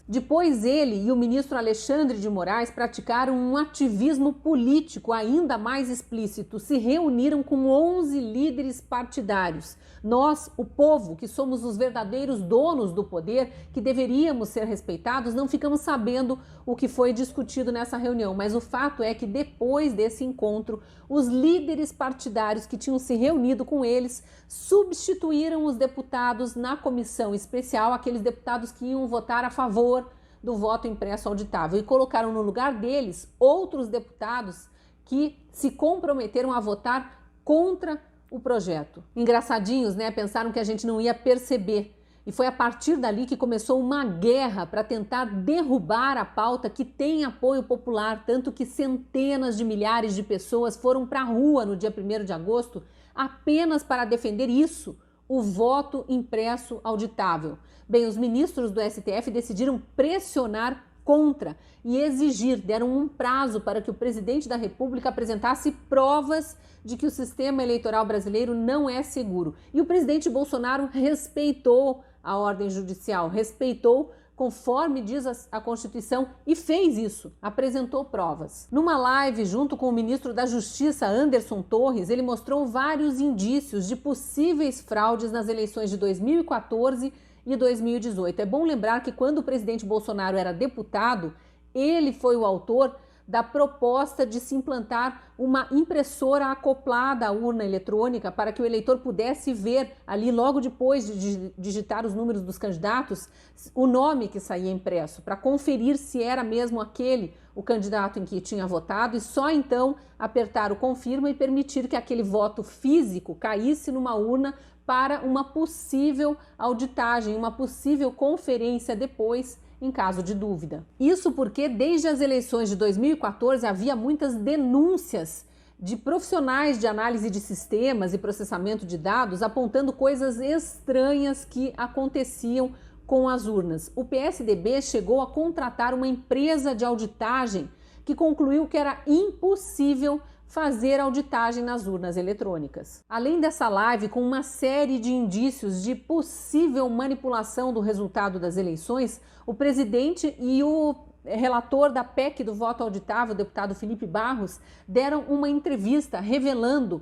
Depois ele e o ministro Alexandre de Moraes praticaram um ativismo político ainda mais explícito, se reuniram com 11 líderes partidários. Nós, o povo, que somos os verdadeiros donos do poder, que deveríamos ser respeitados, não ficamos sabendo o que foi discutido nessa reunião, mas o fato é que depois desse encontro, os líderes partidários que tinham se reunido com eles substituíram os deputados na comissão especial, aqueles deputados que iam votar a favor do voto impresso auditável, e colocaram no lugar deles outros deputados que se comprometeram a votar contra o projeto. Engraçadinhos, né? Pensaram que a gente não ia perceber. E foi a partir dali que começou uma guerra para tentar derrubar a pauta que tem apoio popular, tanto que centenas de milhares de pessoas foram para a rua no dia 1º de agosto apenas para defender isso, o voto impresso auditável. Bem, os ministros do STF decidiram pressionar contra e exigir, deram um prazo para que o presidente da República apresentasse provas de que o sistema eleitoral brasileiro não é seguro. E o presidente Bolsonaro respeitou a ordem judicial, respeitou conforme diz a Constituição e fez isso, apresentou provas. Numa live junto com o ministro da Justiça, Anderson Torres, ele mostrou vários indícios de possíveis fraudes nas eleições de 2014 e 2018. É bom lembrar que quando o presidente Bolsonaro era deputado, ele foi o autor da proposta de se implantar uma impressora acoplada à urna eletrônica para que o eleitor pudesse ver ali logo depois de digitar os números dos candidatos o nome que saía impresso, para conferir se era mesmo aquele o candidato em que tinha votado e só então apertar o confirma e permitir que aquele voto físico caísse numa urna para uma possível auditagem, uma possível conferência depois em caso de dúvida. Isso porque desde as eleições de 2014 havia muitas denúncias de profissionais de análise de sistemas e processamento de dados apontando coisas estranhas que aconteciam com as urnas. O PSDB chegou a contratar uma empresa de auditagem que concluiu que era impossível fazer auditagem nas urnas eletrônicas. Além dessa live, com uma série de indícios de possível manipulação do resultado das eleições, o presidente e o relator da PEC do voto auditável, o deputado Felipe Barros, deram uma entrevista revelando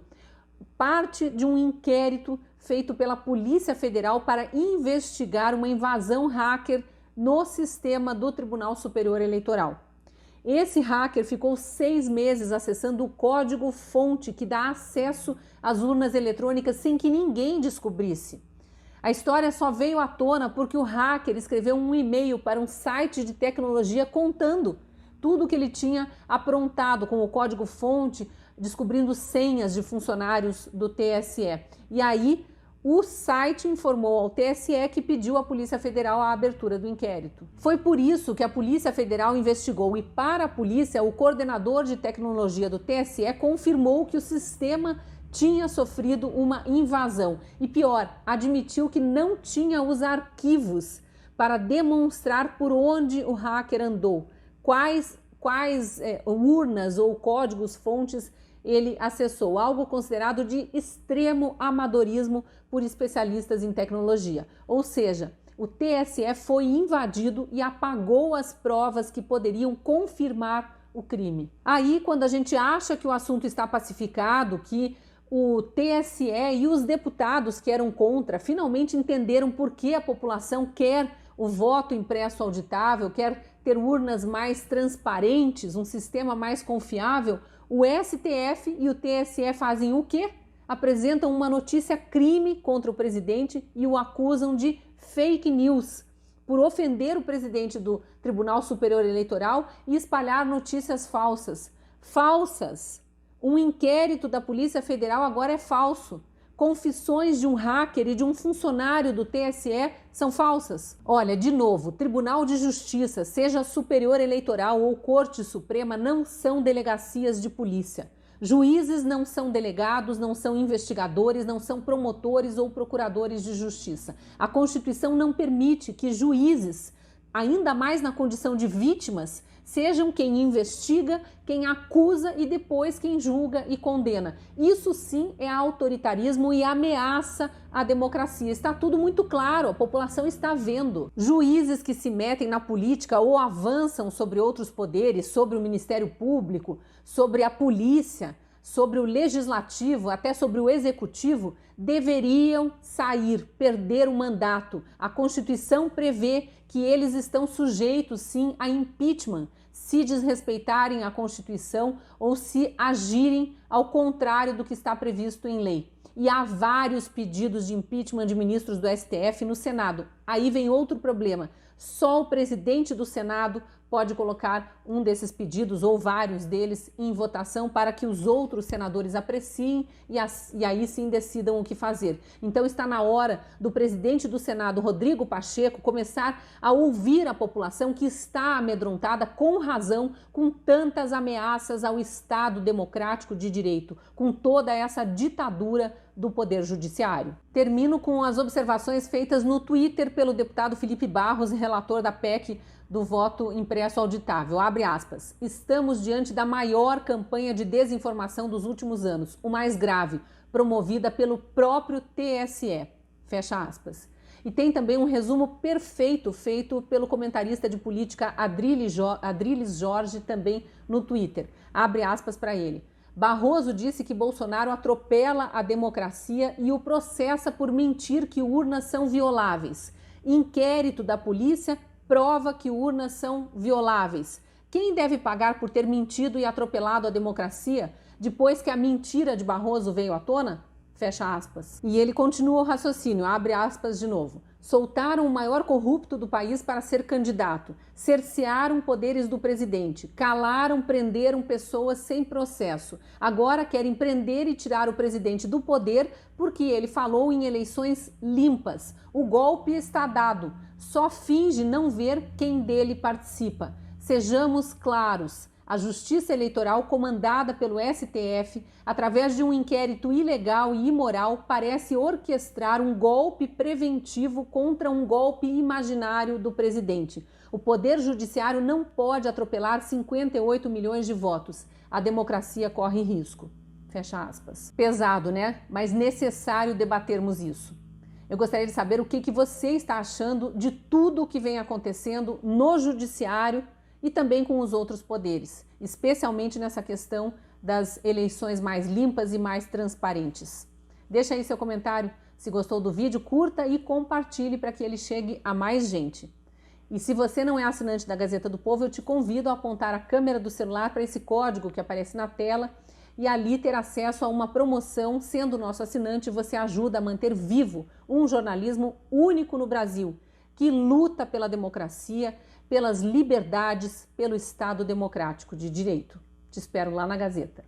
parte de um inquérito feito pela Polícia Federal para investigar uma invasão hacker no sistema do Tribunal Superior Eleitoral. Esse hacker ficou 6 meses acessando o código-fonte que dá acesso às urnas eletrônicas sem que ninguém descobrisse. A história só veio à tona porque o hacker escreveu um e-mail para um site de tecnologia contando tudo o que ele tinha aprontado com o código-fonte, descobrindo senhas de funcionários do TSE. E aí, o site informou ao TSE que pediu à Polícia Federal a abertura do inquérito. Foi por isso que a Polícia Federal investigou e, para a polícia, o coordenador de tecnologia do TSE confirmou que o sistema tinha sofrido uma invasão. E pior, admitiu que não tinha os arquivos para demonstrar por onde o hacker andou, quais urnas ou códigos-fontes ele acessou, algo considerado de extremo amadorismo por especialistas em tecnologia. Ou seja, o TSE foi invadido e apagou as provas que poderiam confirmar o crime. Aí, quando a gente acha que o assunto está pacificado, que o TSE e os deputados que eram contra finalmente entenderam por que a população quer o voto impresso auditável, quer ter urnas mais transparentes, um sistema mais confiável, o STF e o TSE fazem o quê? Apresentam uma notícia crime contra o presidente e o acusam de fake news, por ofender o presidente do Tribunal Superior Eleitoral e espalhar notícias falsas. Falsas! Um inquérito da Polícia Federal agora é falso. Confissões de um hacker e de um funcionário do TSE são falsas. Olha, de novo, Tribunal de Justiça, seja Superior Eleitoral ou Corte Suprema, não são delegacias de polícia. Juízes não são delegados, não são investigadores, não são promotores ou procuradores de justiça. A Constituição não permite que juízes ainda mais na condição de vítimas, sejam quem investiga, quem acusa e depois quem julga e condena. Isso sim é autoritarismo e ameaça à democracia. Está tudo muito claro, a população está vendo. Juízes que se metem na política ou avançam sobre outros poderes, sobre o Ministério Público, sobre a polícia, sobre o legislativo, até sobre o executivo, deveriam sair, perder o mandato. A Constituição prevê que eles estão sujeitos, sim, a impeachment, se desrespeitarem a Constituição ou se agirem ao contrário do que está previsto em lei. E há vários pedidos de impeachment de ministros do STF no Senado. Aí vem outro problema. Só o presidente do Senado pode colocar um desses pedidos ou vários deles em votação para que os outros senadores apreciem e aí sim decidam o que fazer. Então está na hora do presidente do Senado, Rodrigo Pacheco, começar a ouvir a população que está amedrontada com razão com tantas ameaças ao Estado democrático de direito, com toda essa ditadura do Poder Judiciário. Termino com as observações feitas no Twitter pelo deputado Felipe Barros, relator da PEC do voto impresso auditável. Abre aspas. Estamos diante da maior campanha de desinformação dos últimos anos, o mais grave, promovida pelo próprio TSE. Fecha aspas. E tem também um resumo perfeito feito pelo comentarista de política Adriles Jorge, também no Twitter. Abre aspas para ele. Barroso disse que Bolsonaro atropela a democracia e o processa por mentir que urnas são violáveis. Inquérito da polícia prova que urnas são violáveis. Quem deve pagar por ter mentido e atropelado a democracia depois que a mentira de Barroso veio à tona? Fecha aspas. E ele continua o raciocínio, abre aspas de novo. Soltaram o maior corrupto do país para ser candidato, cercearam poderes do presidente, calaram, prenderam pessoas sem processo. Agora querem prender e tirar o presidente do poder porque ele falou em eleições limpas. O golpe está dado, só finge não ver quem dele participa. Sejamos claros. A Justiça Eleitoral, comandada pelo STF, através de um inquérito ilegal e imoral, parece orquestrar um golpe preventivo contra um golpe imaginário do presidente. O Poder Judiciário não pode atropelar 58 milhões de votos. A democracia corre risco. Fecha aspas. Pesado, né? Mas necessário debatermos isso. Eu gostaria de saber o que você está achando de tudo o que vem acontecendo no Judiciário e também com os outros poderes, especialmente nessa questão das eleições mais limpas e mais transparentes. Deixa aí seu comentário, se gostou do vídeo, curta e compartilhe para que ele chegue a mais gente. E se você não é assinante da Gazeta do Povo, eu te convido a apontar a câmera do celular para esse código que aparece na tela e ali ter acesso a uma promoção. Sendo nosso assinante, você ajuda a manter vivo um jornalismo único no Brasil, que luta pela democracia, pelas liberdades, pelo Estado democrático de direito. Te espero lá na Gazeta.